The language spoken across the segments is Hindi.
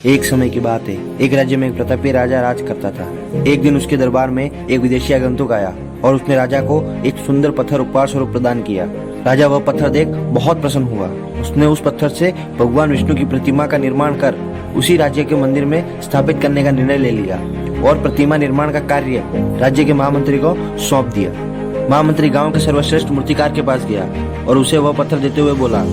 एक समय की बात है। एक राज्य में एक प्रतापी राजा राज करता था। एक दिन उसके दरबार में एक विदेशी आगंतुक आया और उसने राजा को एक सुंदर पत्थर उपहार स्वरूप प्रदान किया। राजा वह पत्थर देख बहुत प्रसन्न हुआ। उसने उस पत्थर से भगवान विष्णु की प्रतिमा का निर्माण कर उसी राज्य के मंदिर में स्थापित करने का निर्णय ले लिया और प्रतिमा निर्माण का कार्य राज्य के महामंत्री को सौंप दिया। महामंत्री गांव के सर्वश्रेष्ठ मूर्तिकार के पास गया और उसे वह पत्थर देते हुए बोला,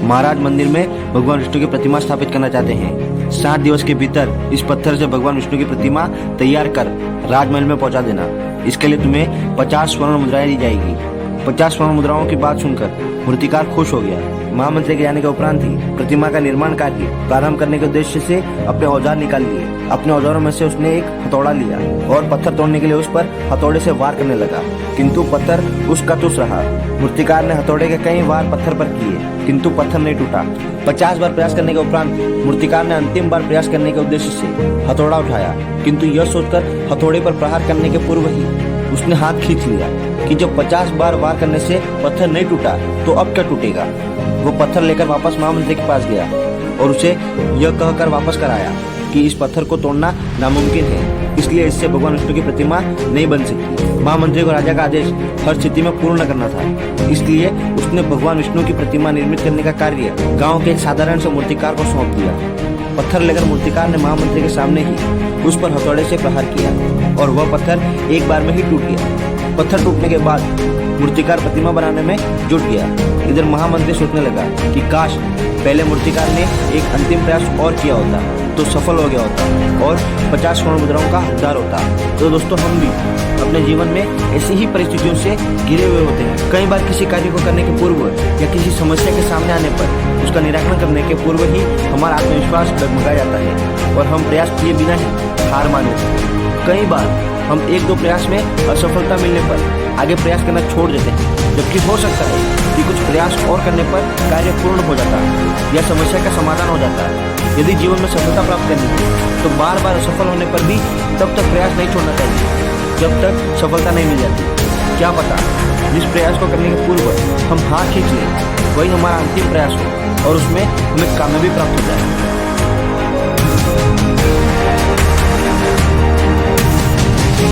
महाराज मंदिर में भगवान विष्णु की प्रतिमा स्थापित करना चाहते हैं। 7 दिवस के भीतर इस पत्थर से भगवान विष्णु की प्रतिमा तैयार कर राजमहल में पहुंचा देना। इसके लिए तुम्हें 50 स्वर्ण मुद्राएं दी जाएगी। 50 स्वर्ण मुद्राओं की बात सुनकर मूर्तिकार खुश हो गया। महामंत्री के जाने के उपरांत ही प्रतिमा का निर्माण कार्य प्रारंभ करने के उद्देश्य से अपने औजार निकाल लिए। अपने औजारों में से उसने एक हथौड़ा लिया और पत्थर तोड़ने के लिए उस पर हथौड़े से वार करने लगा, किंतु पत्थर उसका तुच्छ रहा। मूर्तिकार ने हथौड़े के कई वार पत्थर पर किए, किंतु पत्थर नहीं टूटा। 50 बार प्रयास करने के उपरांत मूर्तिकार ने अंतिम बार प्रयास करने के उद्देश्य से हथौड़ा उठाया, किंतु यह सोचकर हथौड़े पर प्रहार करने के पूर्व ही उसने हाथ खींच लिया कि जब 50 बार वार करने से पत्थर नहीं टूटा तो अब क्या टूटेगा। वो पत्थर लेकर वापस महामंत्री के पास गया और उसे यह कहकर वापस कराया कि इस पत्थर को तोड़ना नामुमकिन है, इसलिए इससे भगवान विष्णु की प्रतिमा नहीं बन सकती। महामंत्री को राजा का आदेश हर स्थिति में पूर्ण करना था, इसलिए उसने भगवान विष्णु की प्रतिमा निर्मित करने का कार्य गांव के एक साधारण से मूर्तिकार को सौंप दिया। पत्थर लेकर मूर्तिकार ने महामंत्री के सामने ही उस पर हथौड़े से प्रहार किया और वह पत्थर एक बार में ही टूट गया। पत्थर टूटने के बाद मूर्तिकार प्रतिमा बनाने में जुट गया। इधर महामंत्री सोचने लगा कि काश पहले मूर्तिकार ने एक अंतिम प्रयास और किया होता तो सफल हो गया होता और 50 स्वर्ण मुद्राओं का हकदार होता। तो दोस्तों, हम भी अपने जीवन में ऐसी ही परिस्थितियों से घिरे हुए होते हैं। कई बार किसी कार्य को करने के पूर्व या किसी समस्या के सामने आने पर उसका निराकरण करने के पूर्व ही हमारा आत्मविश्वास डगमगा जाता है और हम प्रयास किए बिना ही हार मान लेते हैं। कई बार हम 1-2 प्रयास में असफलता मिलने पर आगे प्रयास करना छोड़ देते हैं, जबकि हो सकता है कि कुछ प्रयास और करने पर कार्य पूर्ण हो जाता है या समस्या का समाधान हो जाता है। यदि जीवन में सफलता प्राप्त करनी है तो बार बार असफल होने पर भी तब तक प्रयास नहीं छोड़ना चाहिए जब तक सफलता नहीं मिल जाती। क्या पता जिस प्रयास को करने के पूर्व हम हाथ खींच लें वही हमारा अंतिम प्रयास हो और उसमें हमें कामयाबी प्राप्त हो जाए।